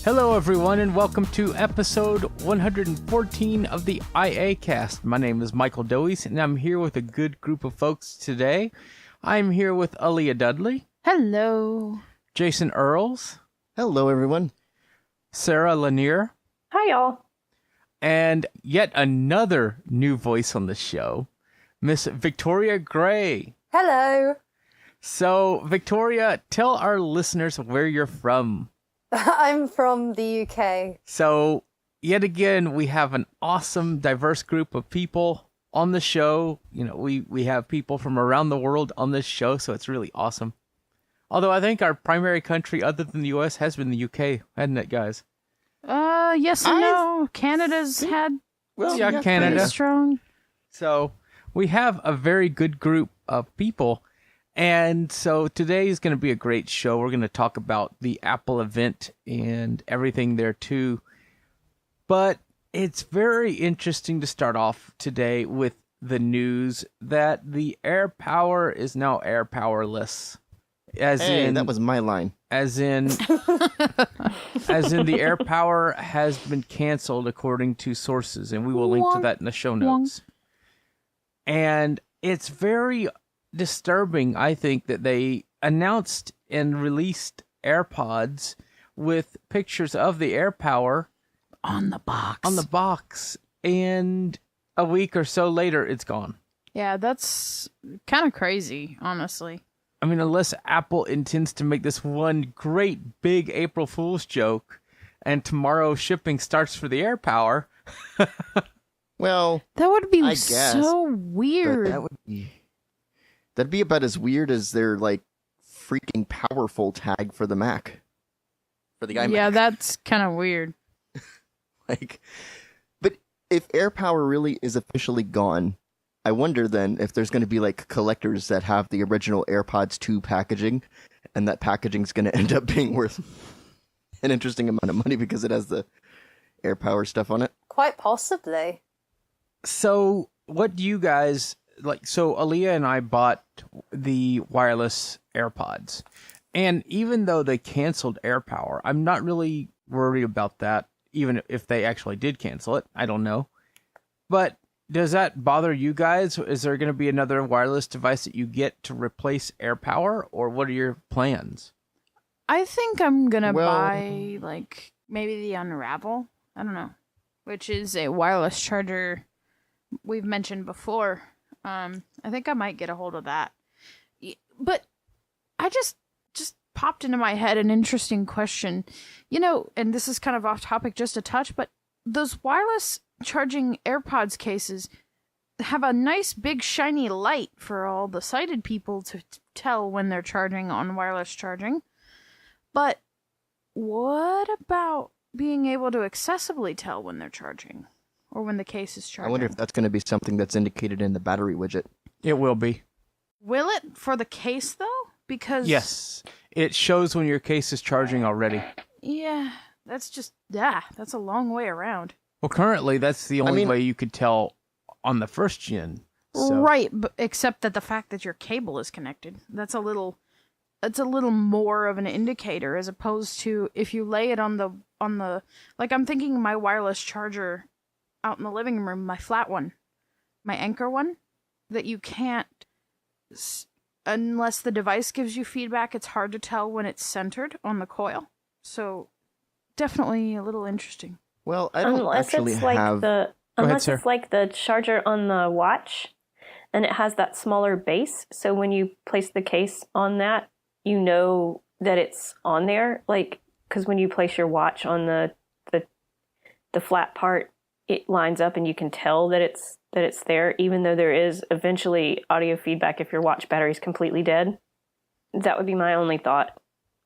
Hello, everyone, and welcome to episode 114 of the iACast. My name is Michael Doise, and I'm here with a good group of folks today. I'm here with Aaliyah Dudley. Hello. Jason Earls. Hello, everyone. Sarah Lanier. Hi, y'all. And yet another new voice on the show, Miss Victoria Gray. Hello. So, Victoria, tell our listeners where you're from. I'm from the UK. So, yet again, we have an awesome, diverse group of people on the show. You know, we have people from around the world on this show, so it's really awesome. Although I think our primary country other than the US has been the UK, hasn't it, guys? Yes and no. Canada's had Canada. pretty strong. So, we have a very good group of people. And so today is going to be a great show. We're going to talk about the Apple event and everything there too. But it's very interesting to start off today with the news that the AirPower is now air powerless. That was my line. As in the AirPower has been canceled according to sources, and we will link to that in the show notes. And it's very disturbing, I think, that they announced and released AirPods with pictures of the AirPower on the box. And a week or so later, it's gone. Yeah, that's kind of crazy, honestly. I mean, unless Apple intends to make this one great big April Fool's joke, and tomorrow shipping starts for the AirPower. Well, that would be I guess, so weird. That'd be about as weird as their, like, freaking powerful tag for the Mac. For the iMac. Yeah, that's kind of weird. But if AirPower really is officially gone, I wonder then if there's going to be, like, collectors that have the original AirPods 2 packaging, and that packaging's going to end up being worth an interesting amount of money because it has the AirPower stuff on it. Quite possibly. So, what do you guys... So Aaliyah and I bought the wireless AirPods, and even though they canceled AirPower, I'm not really worried about that, even if they actually did cancel it. I don't know. But does that bother you guys? Is there going to be another wireless device that you get to replace AirPower, or what are your plans? I think I'm going to buy, like, maybe the Unravel. I don't know. Which is a wireless charger we've mentioned before. I think I might get a hold of that. But I just popped into my head an interesting question. You know, and this is kind of off topic just a touch, but those wireless charging AirPods cases have a nice big shiny light for all the sighted people to tell when they're charging on wireless charging. But what about being able to accessibly tell when they're charging? Or when the case is charging. I wonder if that's going to be something that's indicated in the battery widget. It will be. Will it for the case, though? Because... Yes. It shows when your case is charging already. Yeah. That's a long way around. Well, currently, that's the only way you could tell on the first gen. So. Right, but except that the fact that your cable is connected. That's a little more of an indicator as opposed to if you lay it on the... Like, I'm thinking my wireless charger... out in the living room, my flat one, my Anchor one, that you can't, unless the device gives you feedback, it's hard to tell when it's centered on the coil. So, definitely a little interesting. Well, I don't actually have... Unless it's like the charger on the watch, and it has that smaller base, so when you place the case on that, you know that it's on there, like, because when you place your watch on the flat part, it lines up and you can tell that it's there, even though there is eventually audio feedback if your watch battery is completely dead. That would be my only thought.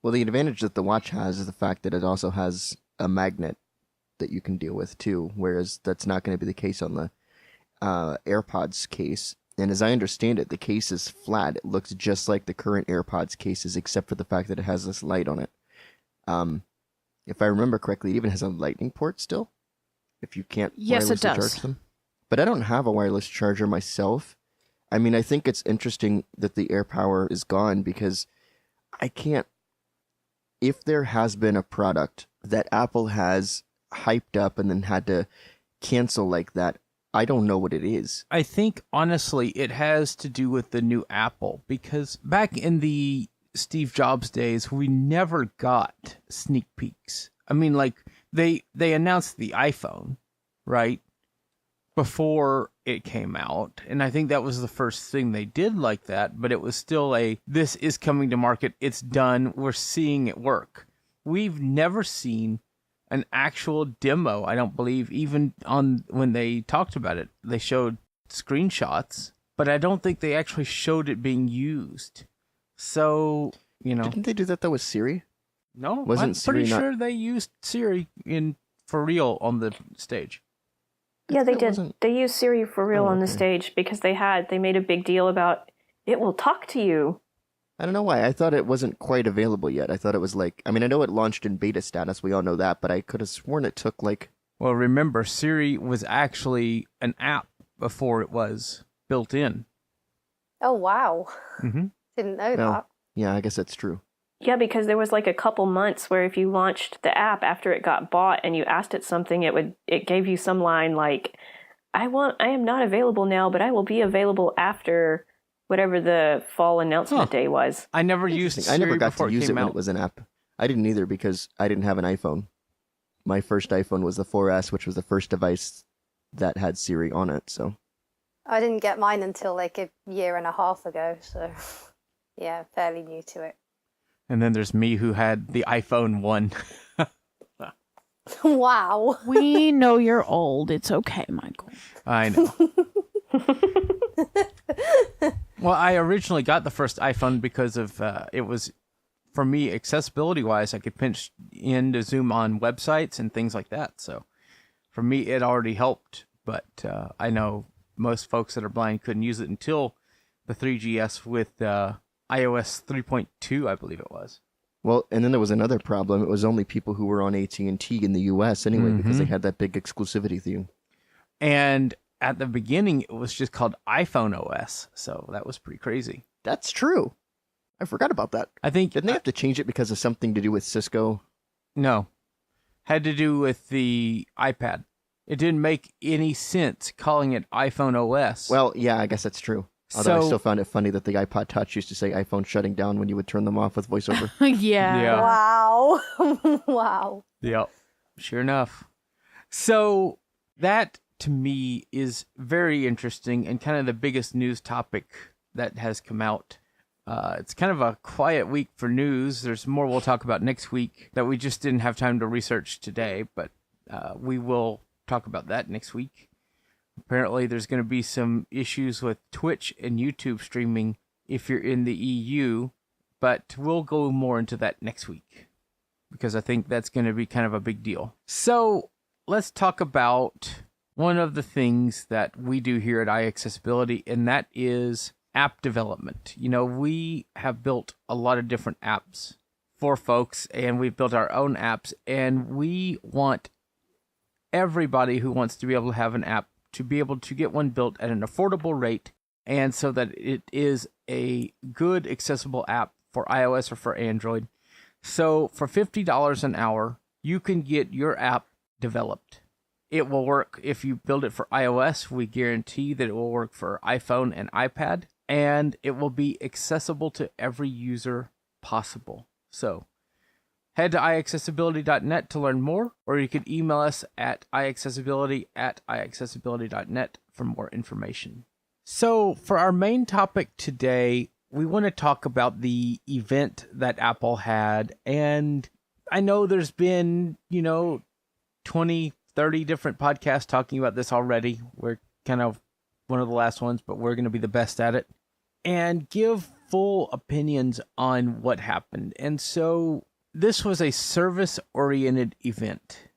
Well, the advantage that the watch has is the fact that it also has a magnet that you can deal with too, whereas that's not going to be the case on the AirPods case. And as I understand it, the case is flat. It looks just like the current AirPods cases, except for the fact that it has this light on it. If I remember correctly, it even has a lightning port still. If you can't wirelessly charge them. But I don't have a wireless charger myself. I mean, I think it's interesting that the AirPower is gone because I can't if there has been a product that Apple has hyped up and then had to cancel like that, I don't know what it is. I think, honestly, it has to do with the new Apple, because back in the Steve Jobs days, we never got sneak peeks. I mean, like, they announced the iPhone, right, before it came out, and I think that was the first thing they did like that, but it was still this is coming to market, it's done, we're seeing it work. We've never seen an actual demo, I don't believe, even on when they talked about it. They showed screenshots, but I don't think they actually showed it being used. So, Didn't they do that though with Siri? No, Wasn't I'm Siri pretty not- sure they used Siri for real on the stage. Yeah, they It did. wasn't- They used Siri for real on the okay. stage because they made a big deal about it will talk to you. I don't know why. I thought it wasn't quite available yet. I thought it was I know it launched in beta status. We all know that, but I could have sworn it took Well, remember, Siri was actually an app before it was built in. Oh, wow. Mm-hmm. Didn't know Well, that. yeah, I guess that's true. Yeah, because there was a couple months where if you launched the app after it got bought and you asked it something, it gave you some line like, I am not available now, but I will be available after whatever the fall announcement day was. I never used Interesting. Siri I never got before to use it it came when out. it was an app. I didn't either because I didn't have an iPhone. My first iPhone was the 4S, which was the first device that had Siri on it. So I didn't get mine until a year and a half ago, so yeah, fairly new to it. And then there's me who had the iPhone 1. Wow. We know you're old. It's okay, Michael. I know. Well, I originally got the first iPhone because of it was, for me, accessibility-wise, I could pinch in to zoom on websites and things like that. So for me, it already helped. But I know most folks that are blind couldn't use it until the 3GS with iOS 3.2, I believe it was. well, and then there was another problem. It was only people who were on AT&T in the U.S. anyway because they had that big exclusivity thing. And at the beginning, it was just called iPhone OS. So that was pretty crazy. That's true. I forgot about that. I think Didn't they have to change it because of something to do with Cisco? No. Had to do with the iPad. It didn't make any sense calling it iPhone OS. Well, yeah, I guess that's true. Although I So- still found it funny that the iPod Touch used to say iPhone shutting down when you would turn them off with VoiceOver. Yeah. Yeah. Wow. Wow. Yep. Sure enough. So that, to me, is very interesting and kind of the biggest news topic that has come out. It's kind of a quiet week for news. There's more we'll talk about next week that we just didn't have time to research today, but we will talk about that next week. Apparently, there's going to be some issues with Twitch and YouTube streaming if you're in the EU, but we'll go more into that next week because I think that's going to be kind of a big deal. So let's talk about one of the things that we do here at iAccessibility, and that is app development. We have built a lot of different apps for folks, and we've built our own apps, and we want everybody who wants to be able to have an app to be able to get one built at an affordable rate, and so that it is a good accessible app for iOS or for Android. So for $50 an hour, you can get your app developed. It will work if you build it for iOS. We guarantee that it will work for iPhone and iPad, and it will be accessible to every user possible. So head to iAccessibility.net to learn more, or you can email us at iAccessibility@iAccessibility.net for more information. So for our main topic today, we want to talk about the event that Apple had. And I know there's been, 20, 30 different podcasts talking about this already. We're kind of one of the last ones, but we're going to be the best at it and give full opinions on what happened. And so this was a service-oriented event.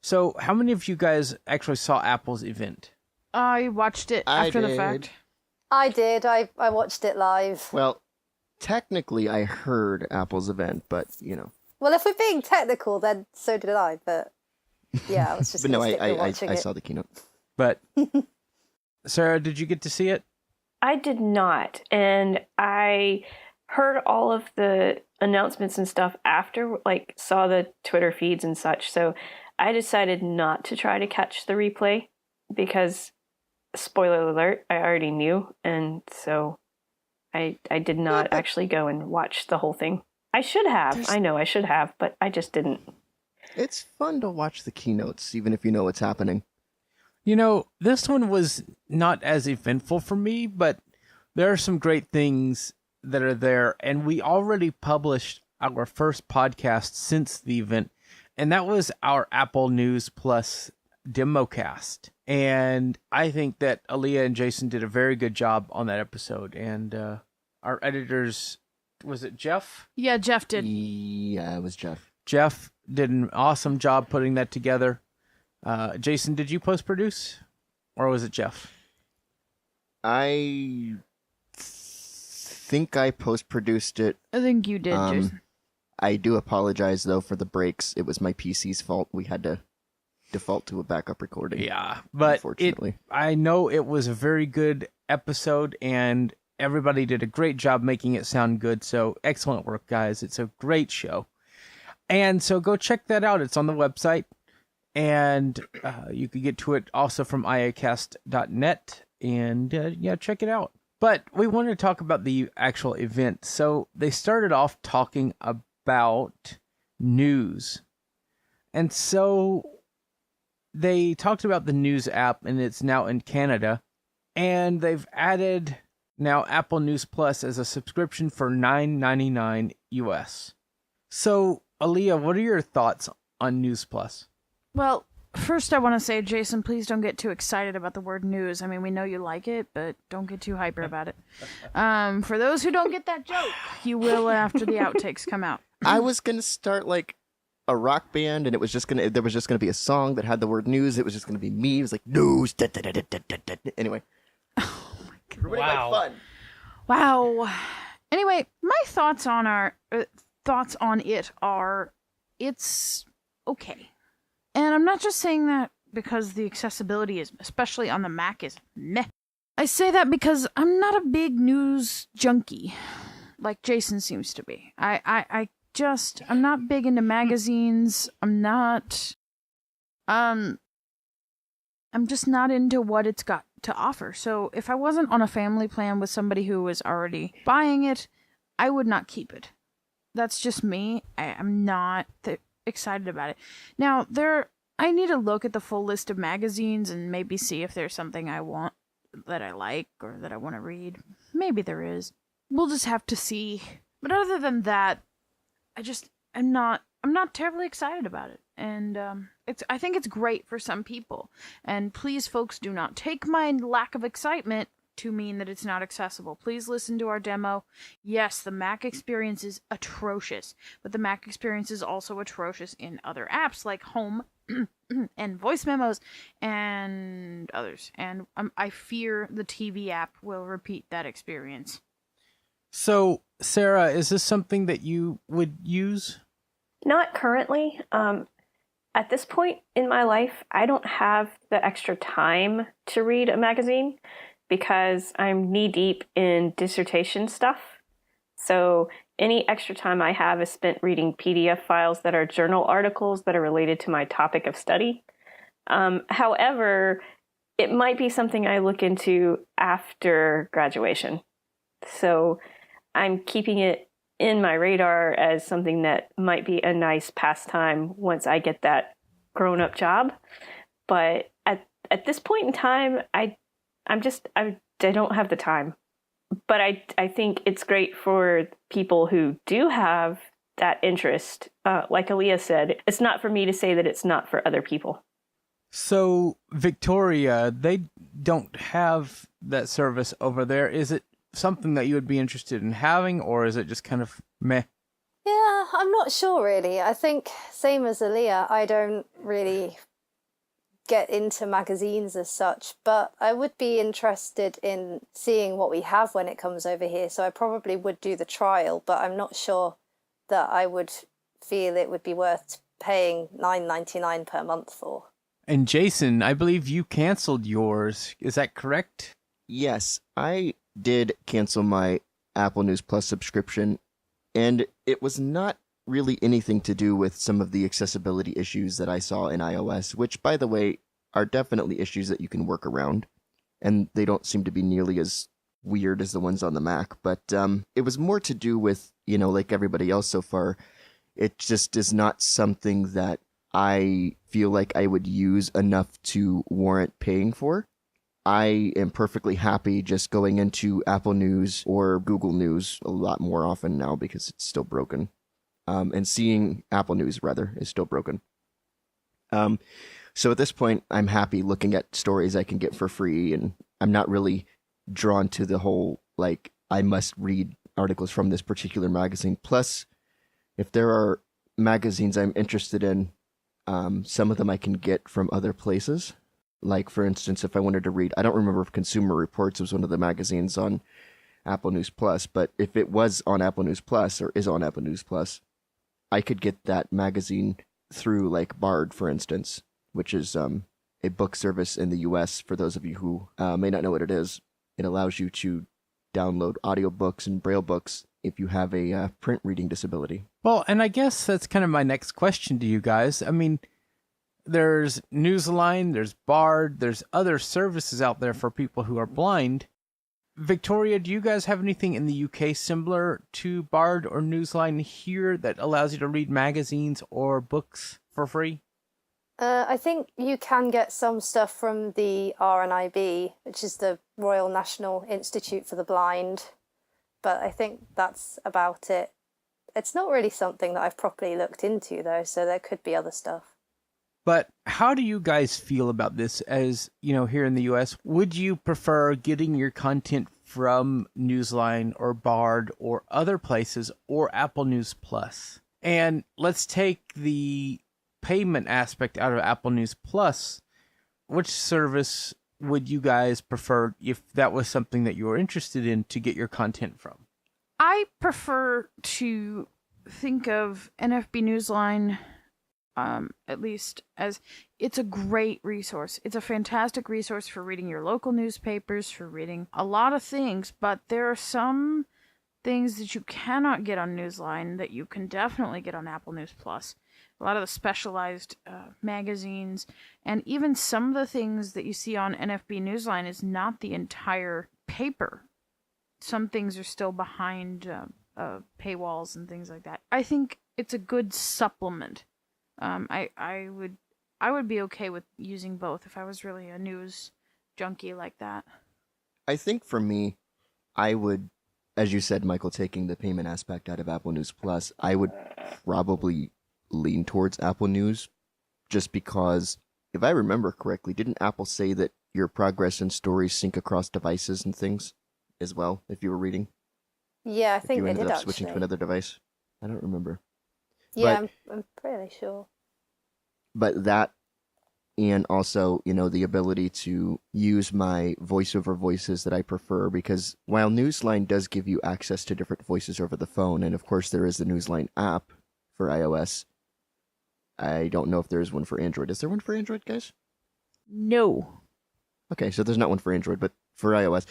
So how many of you guys actually saw Apple's event? I watched it I after the did. fact. I did. I watched it live. Well, technically, I heard Apple's event, but Well, if we're being technical, then so did I. But yeah, I was just but no, gonna stick to I watching it. saw the keynote. But Sarah, did you get to see it? I did not, and I heard all of the announcements and stuff after, like saw the Twitter feeds and such. So I decided not to try to catch the replay because, spoiler alert, I already knew. And so I did not actually go and watch the whole thing. I should have. I know I should have, but I just didn't. It's fun to watch the keynotes, even if you know what's happening. You know, this one was not as eventful for me, but there are some great things that are there. And we already published our first podcast since the event, and that was our Apple News Plus democast. And I think that Aaliyah and Jason did a very good job on that episode. And our editors, was it Jeff? Yeah, Jeff did. Yeah, it was Jeff. Jeff did an awesome job putting that together. Jason, did you post-produce? Or was it Jeff? I think I post-produced it. I think you did, Jason. I do apologize, though, for the breaks. It was my PC's fault. We had to default to a backup recording. Yeah, but unfortunately. I know it was a very good episode, and everybody did a great job making it sound good. So excellent work, guys. It's a great show. And so go check that out. It's on the website. And you can get to it also from iACast.net. And yeah, check it out. But we wanted to talk about the actual event. So they started off talking about news. And so they talked about the news app, and it's now in Canada. And they've added now Apple News Plus as a subscription for $9.99 US. So, Aaliyah, what are your thoughts on News Plus? Well, first I want to say, Jason, please don't get too excited about the word news. I mean, we know you like it, but don't get too hyper about it. For those who don't get that joke, you will after the outtakes come out. I was going to start like a rock band, and there was just going to be a song that had the word news. It was just going to be me. It was like, news. Da, da, da, da, da, da. Anyway. Oh my God. Really like fun. Wow. Anyway, my thoughts on it are, it's okay. And I'm not just saying that because the accessibility is, especially on the Mac, is meh. I say that because I'm not a big news junkie, like Jason seems to be. I'm not big into magazines. I'm just not into what it's got to offer. So if I wasn't on a family plan with somebody who was already buying it, I would not keep it. That's just me. I'm not excited about it. Now, I need to look at the full list of magazines and maybe see if there's something I want that I like or that I want to read. Maybe there is. We'll just have to see. But other than that, I'm not terribly excited about it. And I think it's great for some people. And please, folks, do not take my lack of excitement to mean that it's not accessible. Please listen to our demo. Yes, the Mac experience is atrocious, but the Mac experience is also atrocious in other apps like Home and voice memos and others. And I fear the TV app will repeat that experience. So, Sarah, is this something that you would use? Not currently. At this point in my life, I don't have the extra time to read a magazine because I'm knee-deep in dissertation stuff. So any extra time I have is spent reading PDF files that are journal articles that are related to my topic of study. However, it might be something I look into after graduation. So I'm keeping it in my radar as something that might be a nice pastime once I get that grown-up job. But at this point in time, I don't have the time. But I think it's great for people who do have that interest. Like Aaliyah said, it's not for me to say that it's not for other people. So, Victoria, they don't have that service over there. Is it something that you would be interested in having, or is it just kind of meh? Yeah, I'm not sure really. I think same as Aaliyah, I don't really get into magazines as such, but I would be interested in seeing what we have when it comes over here. So I probably would do the trial, but I'm not sure that I would feel it would be worth paying $9.99 per month for. And Jason, I believe you canceled yours. Is that correct? Yes, I did cancel my Apple News Plus subscription. And it was not really anything to do with some of the accessibility issues that I saw in iOS, which, by the way, are definitely issues that you can work around. And they don't seem to be nearly as weird as the ones on the Mac. But it was more to do with, like everybody else so far, it just is not something that I feel like I would use enough to warrant paying for. I am perfectly happy just going into Apple News or Google News a lot more often now because it's still broken. And seeing Apple News, rather, is still broken. So at this point, I'm happy looking at stories I can get for free, and I'm not really drawn to the whole, like, I must read articles from this particular magazine. Plus, if there are magazines I'm interested in, some of them I can get from other places. Like, for instance, if I wanted to read, I don't remember if Consumer Reports was one of the magazines on Apple News Plus, but if it was on Apple News Plus or is on Apple News Plus, I could get that magazine through, like, Bard, for instance, which is a book service in the US. For those of you who may not know what it is, it allows you to download audiobooks and Braille books if you have a print reading disability. Well, and I guess that's kind of my next question to you guys. I mean, there's Newsline, there's Bard, there's other services out there for people who are blind. Victoria, do you guys have anything in the UK similar to Bard or Newsline here that allows you to read magazines or books for free? I think you can get some stuff from the RNIB, which is the Royal National Institute for the Blind, but I think that's about it. It's not really something that I've properly looked into, though, so there could be other stuff. But how do you guys feel about this as, here in the US? Would you prefer getting your content from Newsline or Bard or other places or Apple News Plus? And let's take the payment aspect out of Apple News Plus. Which service would you guys prefer if that was something that you were interested in to get your content from? I prefer to think of NFB Newsline, at least, as it's a great resource. It's a fantastic resource for reading your local newspapers, for reading a lot of things, but there are some things that you cannot get on Newsline that you can definitely get on Apple News Plus. A lot of the specialized magazines, and even some of the things that you see on NFB Newsline is not the entire paper. Some things are still behind paywalls and things like that. I think it's a good supplement. I would be okay with using both if I was really a news junkie like that. I think for me, I would, as you said, Michael, taking the payment aspect out of Apple News Plus, I would probably lean towards Apple News just because, if I remember correctly, didn't Apple say that your progress and stories sync across devices and things as well if you were reading? Yeah, I think if you they ended did up switching to another device. I don't remember. Yeah, I'm pretty sure. But that, and also, the ability to use my voiceover voices that I prefer, because while Newsline does give you access to different voices over the phone, and of course there is the Newsline app for iOS, I don't know if there is one for Android. Is there one for Android, guys? No. Okay, so there's not one for Android, but for iOS,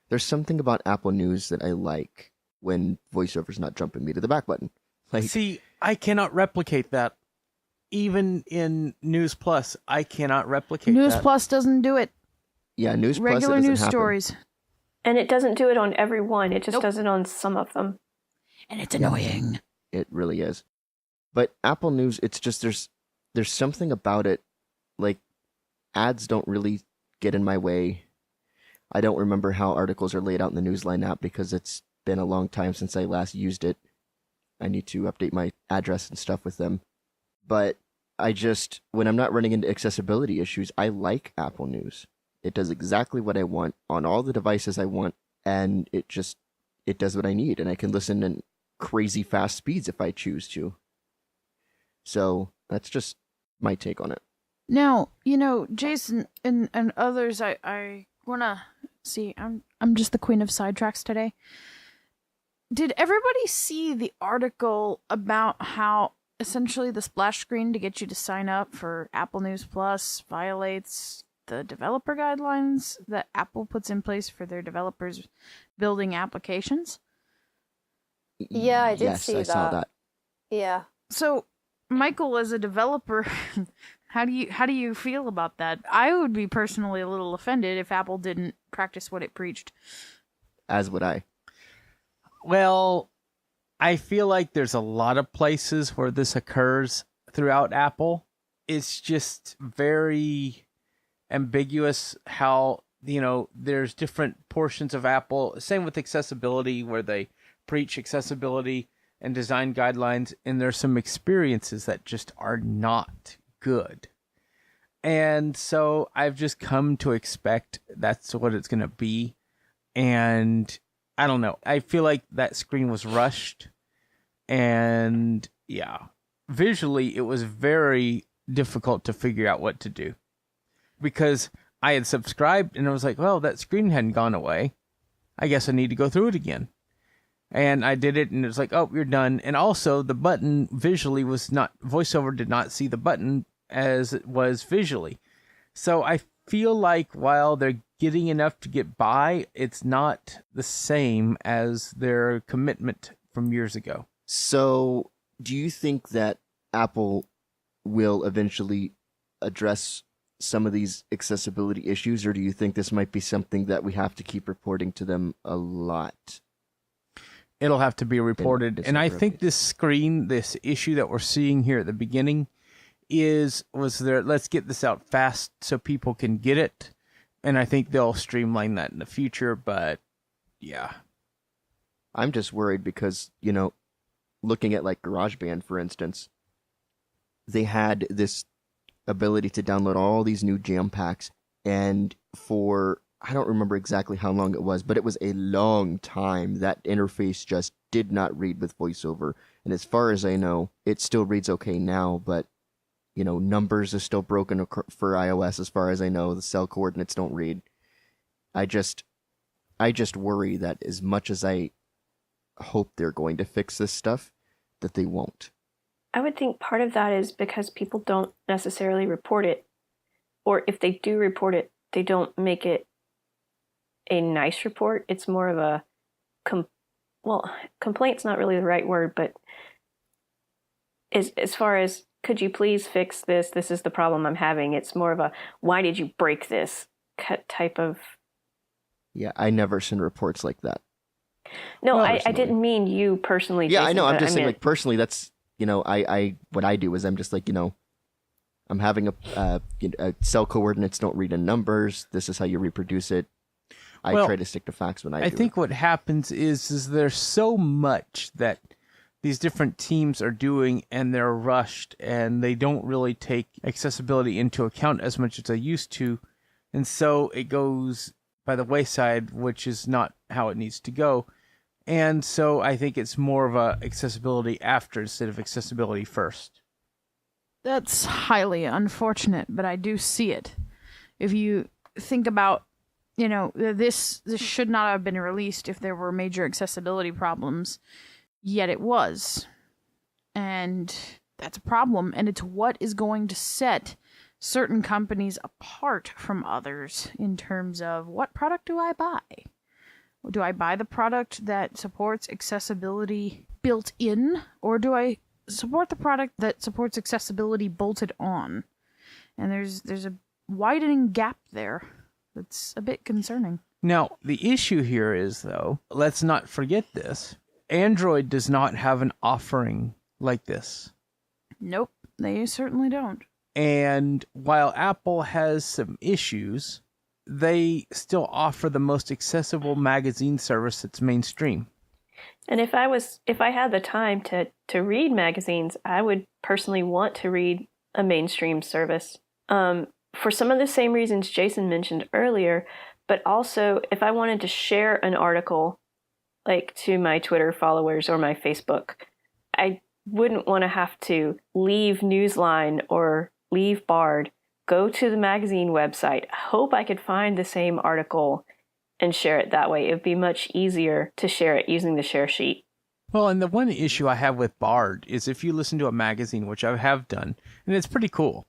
there's something about Apple News that I like when VoiceOver's not jumping me to the back button. See, I cannot replicate that. Even in News Plus, I cannot replicate News that. Plus doesn't do it. Yeah, News Plus, regular it doesn't news happen. stories. And it doesn't do it on every one. It just does it on some of them. And it's annoying. It really is. But Apple News, it's just there's something about it, like ads don't really get in my way. I don't remember how articles are laid out in the Newsline app because it's been a long time since I last used it. I need to update my address and stuff with them. But when I'm not running into accessibility issues, I like Apple News. It does exactly what I want on all the devices I want, and it does what I need, and I can listen in crazy fast speeds if I choose to. So that's just my take on it. Now, Jason and others, I want to see. I'm just the queen of sidetracks today. Did everybody see the article about how essentially the splash screen to get you to sign up for Apple News Plus violates the developer guidelines that Apple puts in place for their developers building applications? Yeah, I did yes, see I saw that. Yeah. So, Michael, as a developer, how do you feel about that? I would be personally a little offended if Apple didn't practice what it preached. As would I. Well, I feel like there's a lot of places where this occurs throughout Apple. It's just very ambiguous how, there's different portions of Apple. Same with accessibility, where they preach accessibility and design guidelines, and there's some experiences that just are not good. And so I've just come to expect that's what it's going to be. And I don't know. I feel like that screen was rushed. And yeah, visually, it was very difficult to figure out what to do. Because I had subscribed and I was like, well, that screen hadn't gone away. I guess I need to go through it again. And I did it and it was like, oh, you're done. And also the button visually was not, VoiceOver did not see the button as it was visually. So I feel like while they're getting enough to get by, it's not the same as their commitment from years ago. So do you think that Apple will eventually address some of these accessibility issues, or do you think this might be something that we have to keep reporting to them a lot? It'll have to be reported. And I think this issue that we're seeing here at the beginning let's get this out fast so people can get it. And I think they'll streamline that in the future, but yeah. I'm just worried because, looking at like GarageBand, for instance, they had this ability to download all these new jam packs, and for I don't remember exactly how long it was, but it was a long time that interface just did not read with VoiceOver. And as far as I know, it still reads okay now, but numbers are still broken for iOS as far as I know. The cell coordinates don't read. I just worry that as much as I hope they're going to fix this stuff, that they won't. I would think part of that is because people don't necessarily report it. Or if they do report it, they don't make it a nice report. It's more of a complaint's not really the right word, but as far as, could you please fix this? This is the problem I'm having. It's more of a, why did you break this type of. Yeah, I never seen reports like that. No, I didn't mean you personally. Yeah, Jason, I know. I'm just saying, like, personally, that's, I what I do is I'm just like, I'm having a cell coordinates don't read in numbers. This is how you reproduce it. I try to stick to facts when I do. I think what happens is there's so much that these different teams are doing, and they're rushed, and they don't really take accessibility into account as much as they used to, and so it goes by the wayside, which is not how it needs to go. And so I think it's more of a accessibility after instead of accessibility first. That's highly unfortunate, but I do see it. If you think about, this should not have been released if there were major accessibility problems, yet it was. And that's a problem, and it's what is going to set certain companies apart from others in terms of, what product do I buy? Do I buy the product that supports accessibility built in, or do I support the product that supports accessibility bolted on? And there's a widening gap there that's a bit concerning. Now, the issue here is, though, let's not forget this. Android does not have an offering like this. Nope, they certainly don't. And while Apple has some issues, they still offer the most accessible magazine service that's mainstream. And if I had the time to read magazines, I would personally want to read a mainstream service. For some of the same reasons Jason mentioned earlier, but also if I wanted to share an article, like to my Twitter followers or my Facebook, I wouldn't want to have to leave Newsline or leave Bard, go to the magazine website, hope I could find the same article and share it that way. It would be much easier to share it using the share sheet. Well, and the one issue I have with Bard is if you listen to a magazine, which I have done, and it's pretty cool,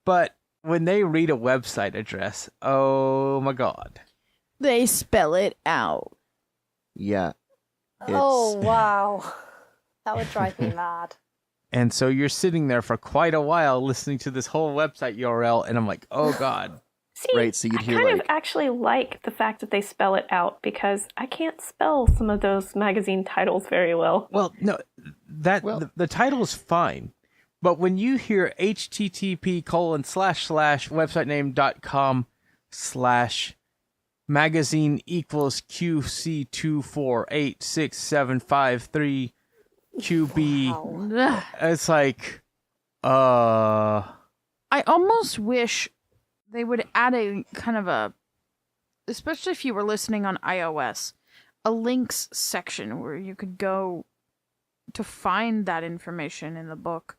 but when they read a website address, oh my God. They spell it out. Yeah. Oh, wow. That would drive me mad. And so you're sitting there for quite a while listening to this whole website URL, and I'm like, oh God. See, Right, so you'd I hear, kind like- of actually like the fact that they spell it out because I can't spell some of those magazine titles very well. Well, no, the title is fine. But when you hear http://websitename.com/magazine equals QC2486753QB, Ugh. it's like, I almost wish they would add a kind of a, especially if you were listening on iOS, a links section where you could go to find that information in the book.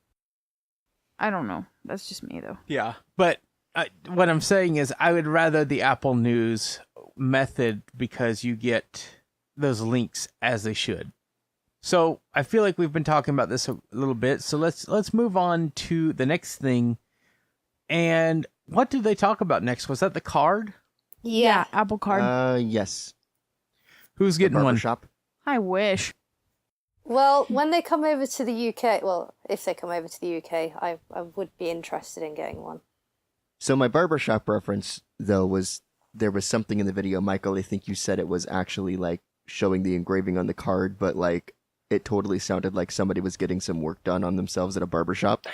I don't know. That's just me, though. yeah. But what I'm saying is I would rather the Apple News method because you get those links as they should. So I feel like we've been talking about this a little bit. So let's move on to the next thing. And what did they talk about next? Was that the card? Yeah, Apple Card. Yes. Who's The getting one? barbershop. I wish. Well, when they come over to the UK, well, if they come over to the UK, I would be interested in getting one. So my barbershop reference, though, was there was something in the video, Michael, I think you said it was actually like showing the engraving on the card, but like it totally sounded like somebody was getting some work done on themselves at a barbershop.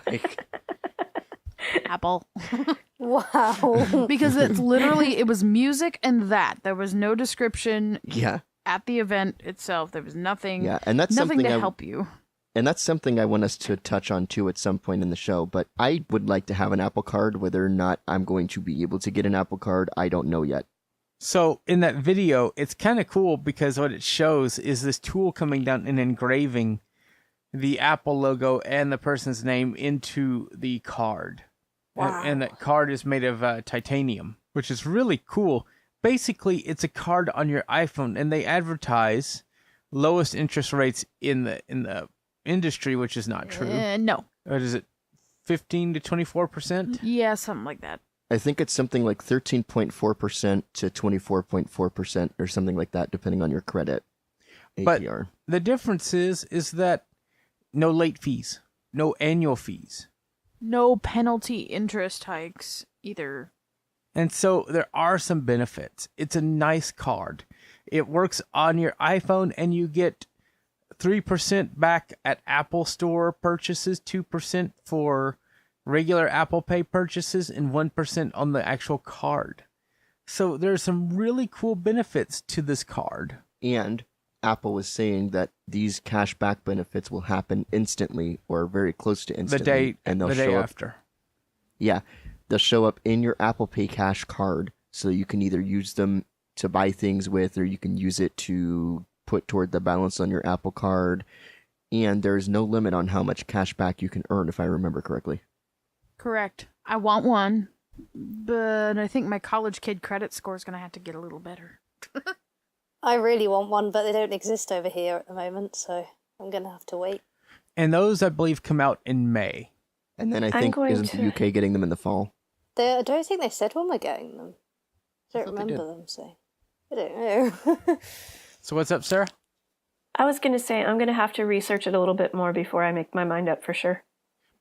Like, Apple. Wow. Because it's literally, it was music and that. There was no description yeah. at the event itself. There was nothing. Yeah, and that's nothing something to I- help you. And that's something I want us to touch on too at some point in the show. But I would like to have an Apple Card. Whether or not I'm going to be able to get an Apple Card, I don't know yet. So in that video, it's kind of cool because what it shows is this tool coming down and engraving the Apple logo and the person's name into the card. Wow. And that card is made of titanium, which is really cool. Basically, it's a card on your iPhone, and they advertise lowest interest rates in the industry, which is not true. No. What is it, 15 to 24%? Yeah, something like that. I think it's something like 13.4% to 24.4% or something like that, depending on your credit But APR. the difference is that no late fees, no annual fees. No penalty interest hikes either. And so there are some benefits. It's a nice card. It works on your iPhone, and you get 3% back at Apple Store purchases, 2% for regular Apple Pay purchases, and 1% on the actual card. So there's some really cool benefits to this card. And Apple was saying that these cashback benefits will happen instantly or very close to The instantly. day show up. after. Yeah, they'll show up in your Apple Pay Cash card, so you can either use them to buy things with, or you can use it to put toward the balance on your Apple Card. And there's no limit on how much cash back you can earn, if I remember correctly. Correct. I want one, but I think my college kid credit score is going to have to get a little better. I really want one, but they don't exist over here at the moment, so I'm going to have to wait. And those, I believe, come out in May. And then I I'm think, going isn't to- the UK getting them in the fall? I don't think they said when we're getting them. I don't thought they remember did. them saying. I don't know. So what's up, Sarah? I was going to say I'm going to have to research it a little bit more before I make my mind up for sure.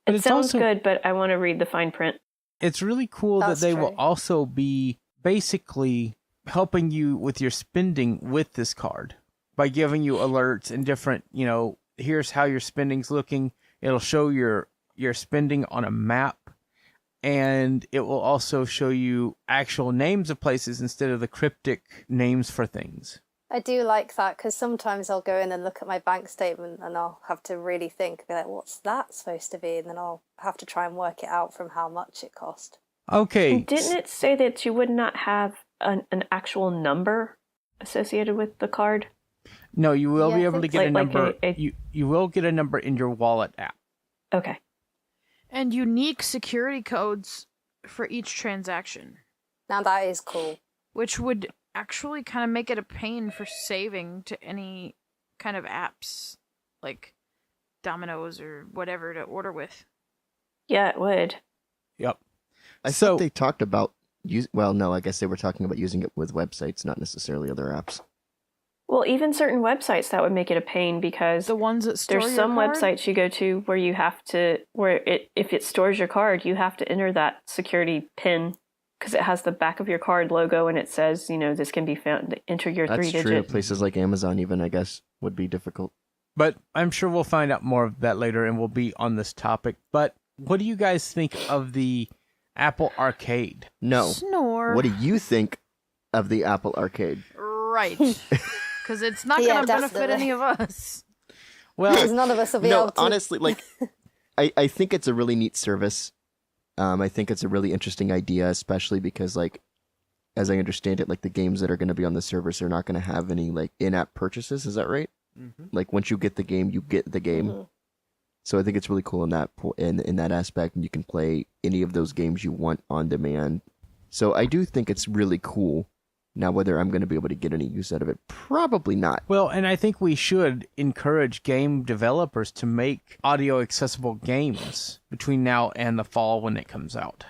But It it's sounds also- good, but I want to read the fine print. It's really cool That's that they will true. also be basically helping you with your spending with this card by giving you alerts and different, here's how your spending's looking. It'll show your spending on a map, and it will also show you actual names of places instead of the cryptic names for things. I do like that because sometimes I'll go in and look at my bank statement and I'll have to really think, be like, what's that supposed to be? And then I'll have to try and work it out from how much it cost. Okay. Didn't it say that you would not have an actual number associated with the card? No, you will Yeah, be I able to think get a like number. a- You will get a number in your wallet app. Okay. And unique security codes for each transaction, Now that is cool. which would actually kind of make it a pain for saving to any kind of apps like Domino's or whatever to order with. Yeah, it would. Yep. I So- thought they talked about well, no, I guess they were talking about using it with websites, not necessarily other apps. Well, even certain websites that would make it a pain because The ones that store there's your some card? websites you go to where you have to if it stores your card, you have to enter that security pin because it has the back of your card logo and it says, this can be found. Enter your That's 3-digit. true. Places like Amazon, even, I guess, would be difficult. But I'm sure we'll find out more of that later, and we'll be on this topic. But what do you guys think of the Apple Arcade? No. Snore. What do you think of the Apple Arcade? Right. Because it's not Yeah, going to benefit definitely. any of us. Well, Because none of us will be No, able to. honestly, like, I think it's a really neat service. I think it's a really interesting idea, especially because, like, as I understand it, like, the games that are going to be on the service are not going to have any, like, in-app purchases. Is that right? Like, once you get the game, you get the game. Mhm. So I think it's really cool in that in that aspect, and you can play any of those games you want on demand. So I do think it's really cool. Now, whether I'm going to be able to get any use out of it, probably not. well, and I think we should encourage game developers to make audio accessible games between now and the fall when it comes out.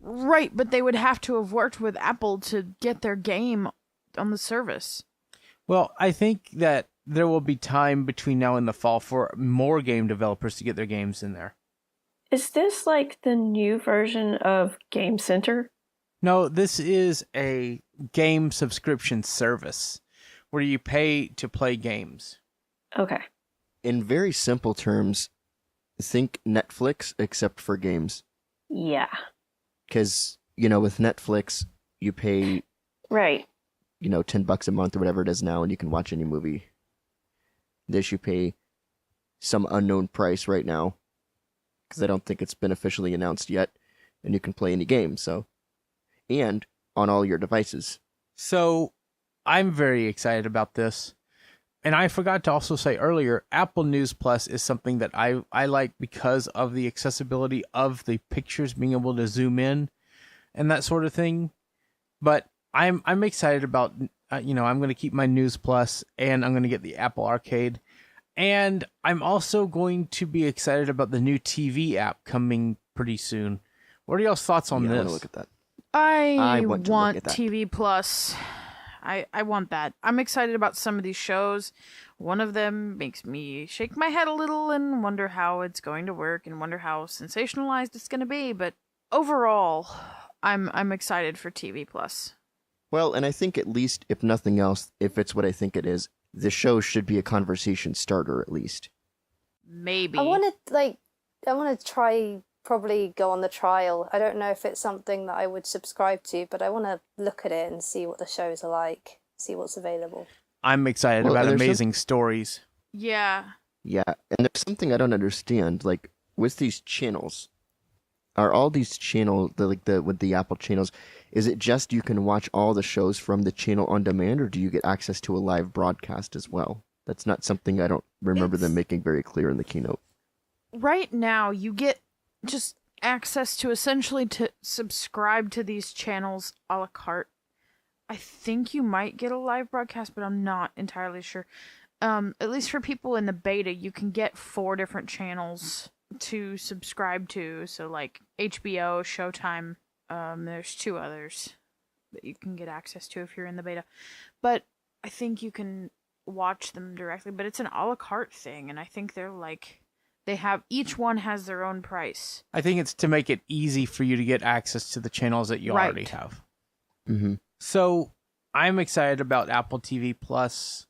Right, but they would have to have worked with Apple to get their game on the service. Well, I think that there will be time between now and the fall for more game developers to get their games in there. Is this like the new version of Game Center? No, this is a game subscription service where you pay to play games. Okay. In very simple terms, think Netflix except for games. Yeah. Because, with Netflix, you pay, Right. $10 a month or whatever it is now, and you can watch any movie. This you pay some unknown price right now, because I don't think it's been officially announced yet, and you can play any game, and on all your devices. So I'm very excited about this. And I forgot to also say earlier, Apple News Plus is something that I like because of the accessibility of the pictures, being able to zoom in and that sort of thing. But I'm excited about, I'm going to keep my News Plus and I'm going to get the Apple Arcade. And I'm also going to be excited about the new TV app coming pretty soon. What are y'all's thoughts on I this? want to look at that. I want to look want at that. TV Plus. I want that. I'm excited about some of these shows. One of them makes me shake my head a little and wonder how it's going to work and wonder how sensationalized it's going to be. But overall, I'm excited for TV Plus. Well, and I think at least, if nothing else, if it's what I think it is, the show should be a conversation starter at least. Maybe. I want to try, probably go on the trial. I don't know if it's something that I would subscribe to, but I want to look at it and see what the shows are like, see what's available. I'm excited Well, about there's amazing stories. Yeah. Yeah, and there's something I don't understand. Like, with these channels, are all these channels, with the Apple channels, is it just you can watch all the shows from the channel on demand, or do you get access to a live broadcast as well? That's not something I don't remember them making very clear in the keynote. Right now, you get just access to essentially to subscribe to these channels a la carte. I think you might get a live broadcast, but I'm not entirely sure. At least for people in the beta, you can get 4 different channels to subscribe to. So like HBO, Showtime, there's 2 others that you can get access to if you're in the beta. But I think you can watch them directly, but it's an a la carte thing, and I think they're like, each one has their own price. I think it's to make it easy for you to get access to the channels that you Right. already have. Mm-hmm. So I'm excited about Apple TV Plus.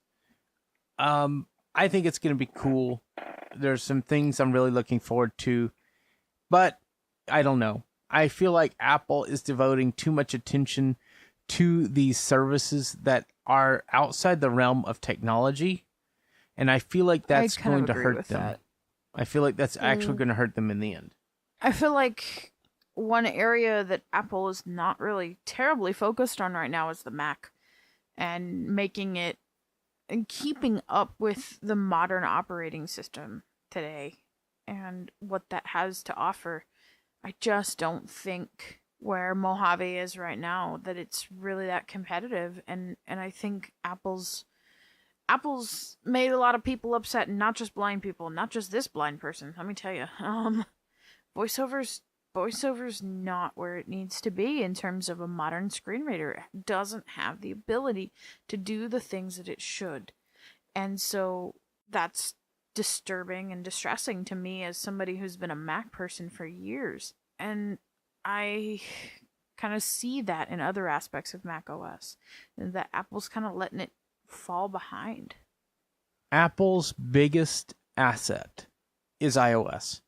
I think it's going to be cool. There's some things I'm really looking forward to, but I don't know. I feel like Apple is devoting too much attention to these services that are outside the realm of technology, and I feel like that's kind of going to agree hurt with them. that. I feel like that's actually going to hurt them in the end. I feel like one area that Apple is not really terribly focused on right now is the Mac, and making it and keeping up with the modern operating system today and what that has to offer. I just don't think where Mojave is right now that it's really that competitive, and I think Apple's made a lot of people upset, and not just blind people, not just this blind person. Let me tell you, voiceovers VoiceOver's not where it needs to be in terms of a modern screen reader. It doesn't have the ability to do the things that it should. And so that's disturbing and distressing to me as somebody who's been a Mac person for years. And I kind of see that in other aspects of Mac OS, and that Apple's kind of letting it fall behind. Apple's biggest asset is iOS.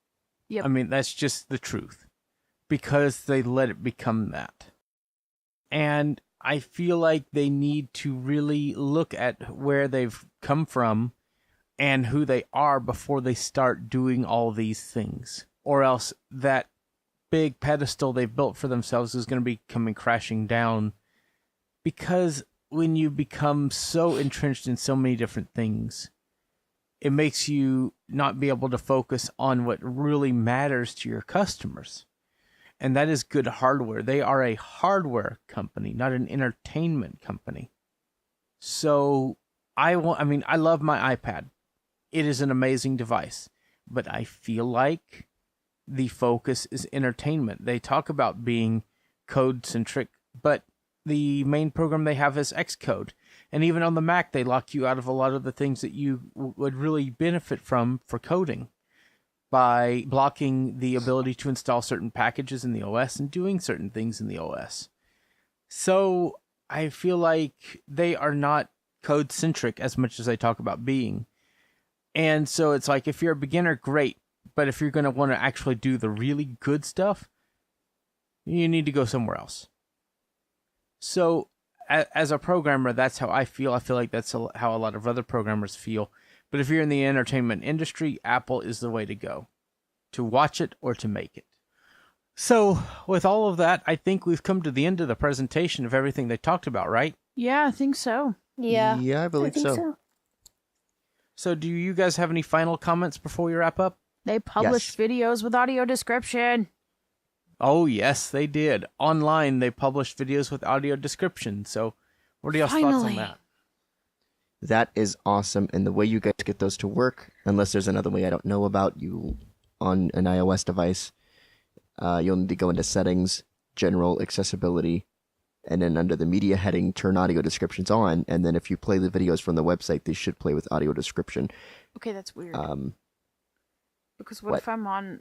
Yep. I mean, that's just the truth, because they let it become that. And I feel like they need to really look at where they've come from and who they are before they start doing all these things. Or else that big pedestal they've built for themselves is going to be coming crashing down. Because when you become so entrenched in so many different things, it makes you not be able to focus on what really matters to your customers. And that is good hardware. They are a hardware company, not an entertainment company. So I love my iPad. It is an amazing device, but I feel like the focus is entertainment. They talk about being code-centric, but the main program they have is Xcode. And even on the Mac, they lock you out of a lot of the things that you would really benefit from for coding by blocking the ability to install certain packages in the OS and doing certain things in the OS. So I feel like they are not code-centric as much as they talk about being. And so it's like, if you're a beginner, great. But if you're going to want to actually do the really good stuff, you need to go somewhere else. So as a programmer, that's how I feel. I feel like that's how a lot of other programmers feel. But if you're in the entertainment industry, Apple is the way to go, to watch it or to make it. So with all of that, I think we've come to the end of the presentation of everything they talked about, right? Yeah, I think so. Yeah. Yeah, I believe so. So do you guys have any final comments before we wrap up? They published videos with audio description. Oh, yes, they did. Online, they published videos with audio description. So what are y'all's thoughts on that? That is awesome. And the way you guys get those to work, unless there's another way I don't know about, you on an iOS device, you'll need to go into Settings, General Accessibility, and then under the Media heading, turn audio descriptions on. And then if you play the videos from the website, they should play with audio description. Okay, that's weird. Because what what? if I'm on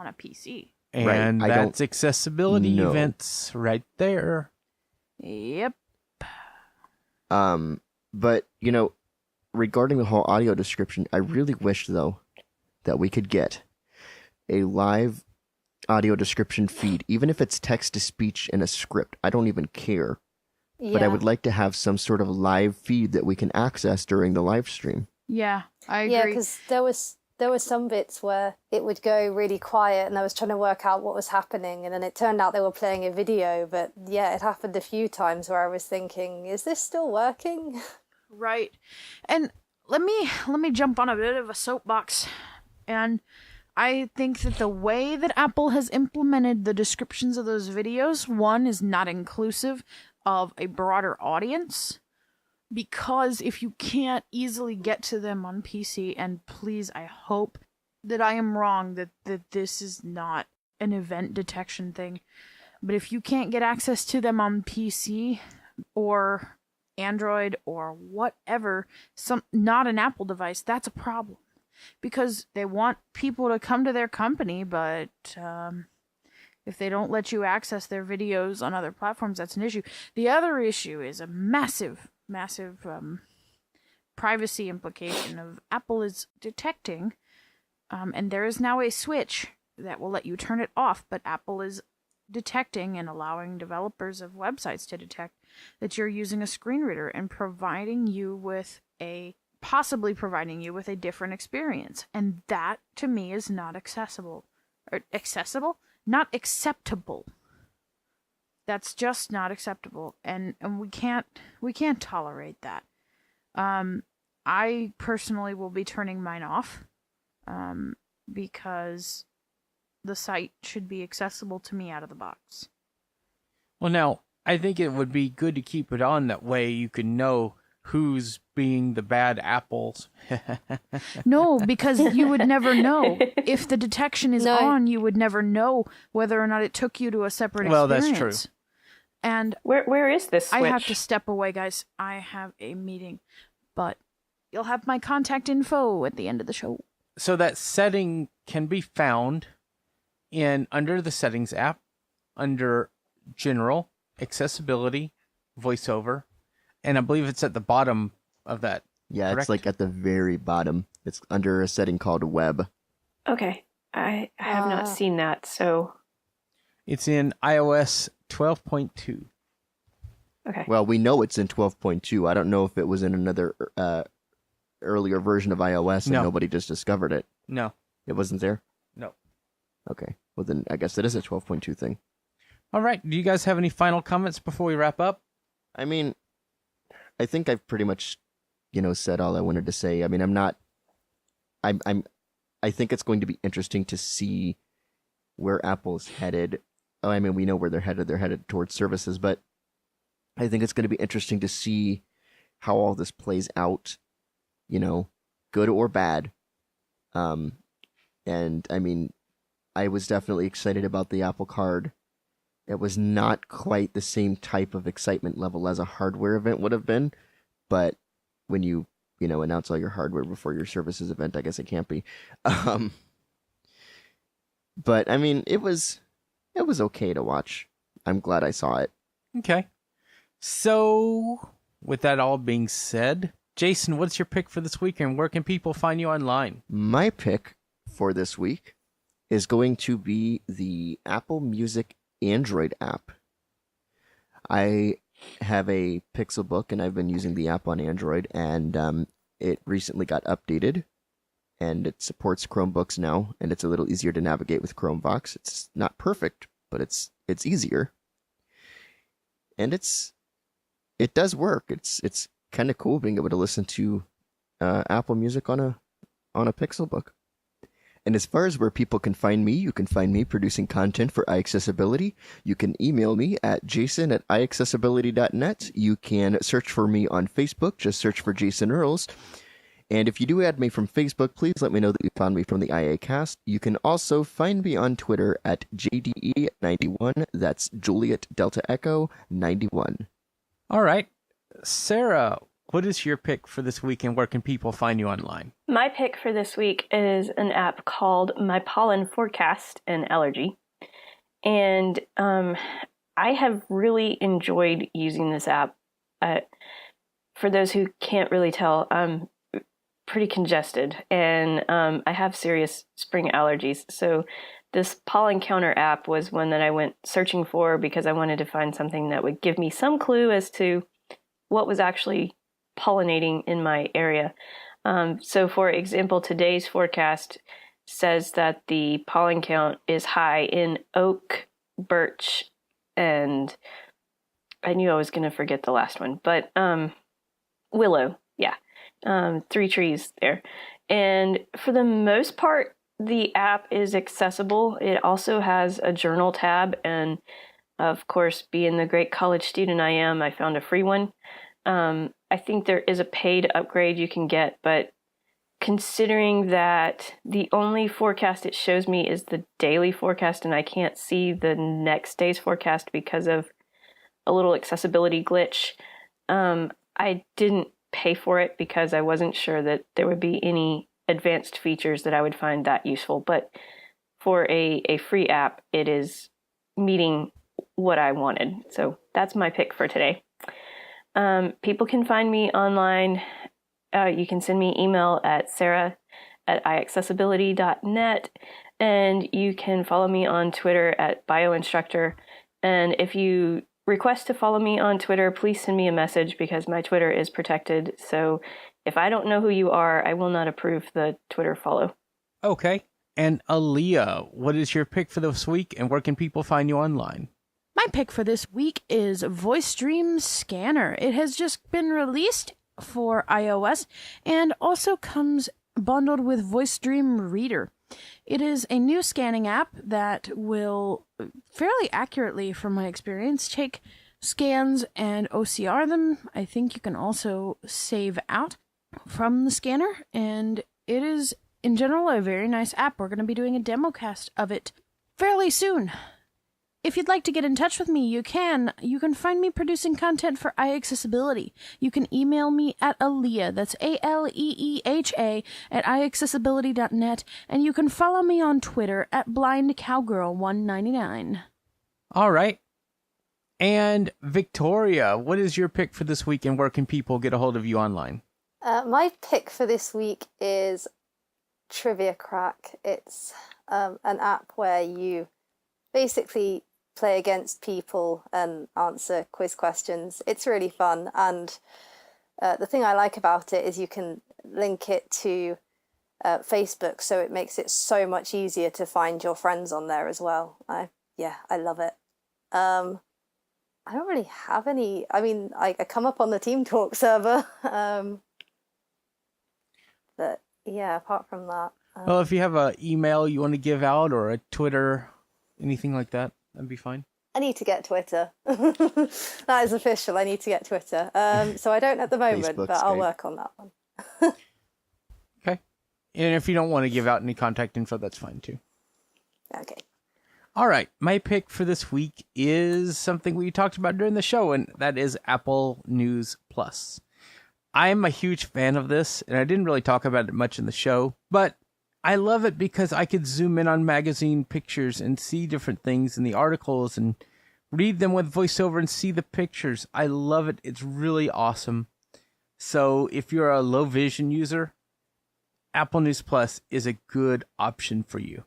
a PC? And Right, that's accessibility know. events right there. Yep. But, regarding the whole audio description, I really wish, though, that we could get a live audio description feed, even if it's text-to-speech in a script. I don't even care. Yeah. But I would like to have some sort of live feed that we can access during the live stream. Yeah, I agree. Yeah, because there were some bits where it would go really quiet and I was trying to work out what was happening, and then it turned out they were playing a video. But yeah, it happened a few times where I was thinking, is this still working? Right. And let me jump on a bit of a soapbox. And I think that the way that Apple has implemented the descriptions of those videos, one, is not inclusive of a broader audience. Because if you can't easily get to them on PC, and please, I hope that I am wrong, that this is not an event detection thing, but if you can't get access to them on PC or Android or whatever, not an Apple device, that's a problem. Because they want people to come to their company, but if they don't let you access their videos on other platforms, that's an issue. The other issue is a massive privacy implication of Apple is detecting, and there is now a switch that will let you turn it off, but Apple is detecting and allowing developers of websites to detect that you're using a screen reader and possibly providing you with a different experience. And that, to me, is not accessible. Or accessible? Not acceptable. That's just not acceptable, and we can't tolerate that. I personally will be turning mine off, because the site should be accessible to me out of the box. Well, now, I think it would be good to keep it on that way you can know who's being the bad apples. No, because you would never know. If the detection is on, you would never know whether or not it took you to a separate experience. Well, that's true. And where is this switch? I have to step away, guys. I have a meeting. But you'll have my contact info at the end of the show. So that setting can be found under the Settings app, under General, Accessibility, VoiceOver, and I believe it's at the bottom of that. Yeah, correct? it's like at the very bottom. It's under a setting called Web. Okay. I have not seen that, so... It's in iOS 12.2. Okay. Well, we know it's in 12.2. I don't know if it was in another earlier version of iOS and nobody just discovered it. No. It wasn't there? No. Okay. Well, then I guess it is a 12.2 thing. All right. Do you guys have any final comments before we wrap up? I mean, I think I've pretty much, said all I wanted to say. I mean, I think it's going to be interesting to see where Apple's headed. Oh, I mean, we know where they're headed. They're headed towards services, but I think it's going to be interesting to see how all this plays out, good or bad. And I mean, I was definitely excited about the Apple Card. It was not quite the same type of excitement level as a hardware event would have been, but when you announce all your hardware before your services event, I guess it can't be. But I mean, it was okay to watch. I'm glad I saw it. Okay. So, with that all being said, Jason, what's your pick for this week, and where can people find you online? My pick for this week is going to be the Apple Music Android app. I have a Pixel Book, and I've been using the app on Android, and it recently got updated, and it supports Chromebooks now, and it's a little easier to navigate with Chromebox. It's not perfect, but it's easier, and it does work. It's kind of cool being able to listen to Apple Music on a Pixel Book. And as far as where people can find me, you can find me producing content for iAccessibility. You can email me at jason@iaccessibility.net. You can search for me on Facebook. Just search for Jason Earls. And if you do add me from Facebook, please let me know that you found me from the iACast. You can also find me on Twitter at JDE91. That's Juliet Delta Echo 91. All right. Sarah, what is your pick for this week, and where can people find you online? My pick for this week is an app called My Pollen Forecast and Allergy. And I have really enjoyed using this app. For those who can't really tell, I'm pretty congested, and I have serious spring allergies. So this pollen counter app was one that I went searching for because I wanted to find something that would give me some clue as to what was actually pollinating in my area. So for example, today's forecast says that the pollen count is high in oak, birch, and I knew I was going to forget the last one, but willow. Yeah. 3 trees there. And for the most part, the app is accessible. It also has a journal tab, and of course, being the great college student I am, I found a free one. I think there is a paid upgrade you can get, but considering that the only forecast it shows me is the daily forecast, and I can't see the next day's forecast because of a little accessibility glitch, I didn't pay for it because I wasn't sure that there would be any advanced features that I would find that useful. But for a free app, it is meeting what I wanted. So that's my pick for today. People can find me online. You can send me email at sarah@iaccessibility.net, and you can follow me on Twitter at bioinstructor. And if you request to follow me on Twitter, please send me a message because my Twitter is protected. So if I don't know who you are, I will not approve the Twitter follow. Okay. And Aaliyah, what is your pick for this week, and where can people find you online? My pick for this week is VoiceStream Scanner. It has just been released for iOS and also comes bundled with VoiceStream Reader. It is a new scanning app that will fairly accurately, from my experience, take scans and OCR them. I think you can also save out from the scanner, and it is, in general, a very nice app. We're going to be doing a demo cast of it fairly soon. If you'd like to get in touch with me, you can. You can find me producing content for iAccessibility. You can email me at Aleeha, that's ALEEHA, at iAccessibility.net, and you can follow me on Twitter at BlindCowgirl199. All right. And Victoria, what is your pick for this week, and where can people get a hold of you online? My pick for this week is Trivia Crack. It's an app where you basically play against people and answer quiz questions. It's really fun, and the thing I like about it is you can link it to Facebook, so it makes it so much easier to find your friends on there as well. I love it. I don't really have any. I mean, I come up on the Team Talk server, but yeah, apart from that. Well, if you have an email you want to give out, or a Twitter, anything like that, that'd be fine. I need to get Twitter. That is official. I need to get Twitter. So I don't at the moment, Facebook's but I'll great. work on that one. Okay. And if you don't want to give out any contact info, that's fine too. Okay. All right. My pick for this week is something we talked about during the show, and that is Apple News Plus. I'm a huge fan of this, and I didn't really talk about it much in the show, but I love it because I could zoom in on magazine pictures and see different things in the articles and read them with voiceover and see the pictures. I love it. It's really awesome. So if you're a low vision user, Apple News Plus is a good option for you.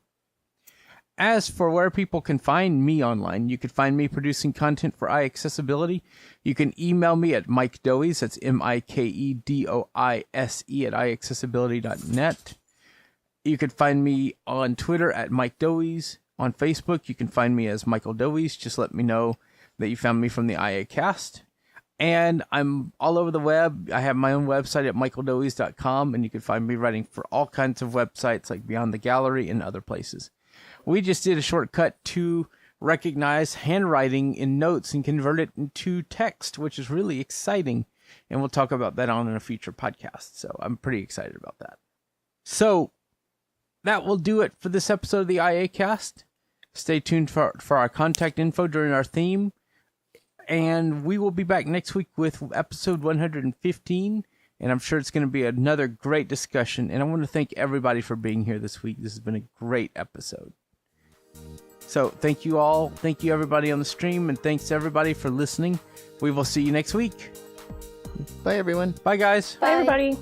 As for where people can find me online, you can find me producing content for iAccessibility. You can email me at Mike Doise, that's MikeDoise at iAccessibility.net. You can find me on Twitter at Mike Doise. On Facebook, you can find me as Michael Doise. Just let me know that you found me from the iACast. And I'm all over the web. I have my own website at michaeldoise.com, and you can find me writing for all kinds of websites like Beyond the Gallery and other places. We just did a shortcut to recognize handwriting in notes and convert it into text, which is really exciting. And we'll talk about that on in a future podcast. So I'm pretty excited about that. So that will do it for this episode of the iACast. Stay tuned for our contact info during our theme. And we will be back next week with episode 115. And I'm sure it's going to be another great discussion. And I want to thank everybody for being here this week. This has been a great episode. So thank you all. Thank you everybody on the stream. And thanks everybody for listening. We will see you next week. Bye, everyone. Bye, guys. Bye, everybody.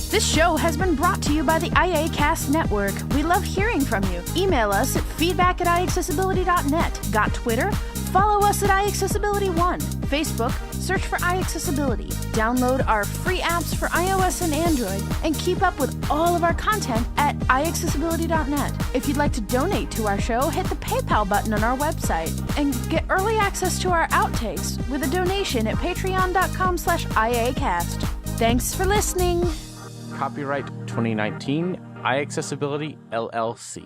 This show has been brought to you by the iACast Network. We love hearing from you. Email us at feedback@iAccessibility.net. Got Twitter? Follow us at iAccessibility1. Facebook, search for iAccessibility. Download our free apps for iOS and Android, and keep up with all of our content at iAccessibility.net. If you'd like to donate to our show, hit the PayPal button on our website and get early access to our outtakes with a donation at patreon.com/iACast. Thanks for listening. Copyright 2019, iAccessibility LLC.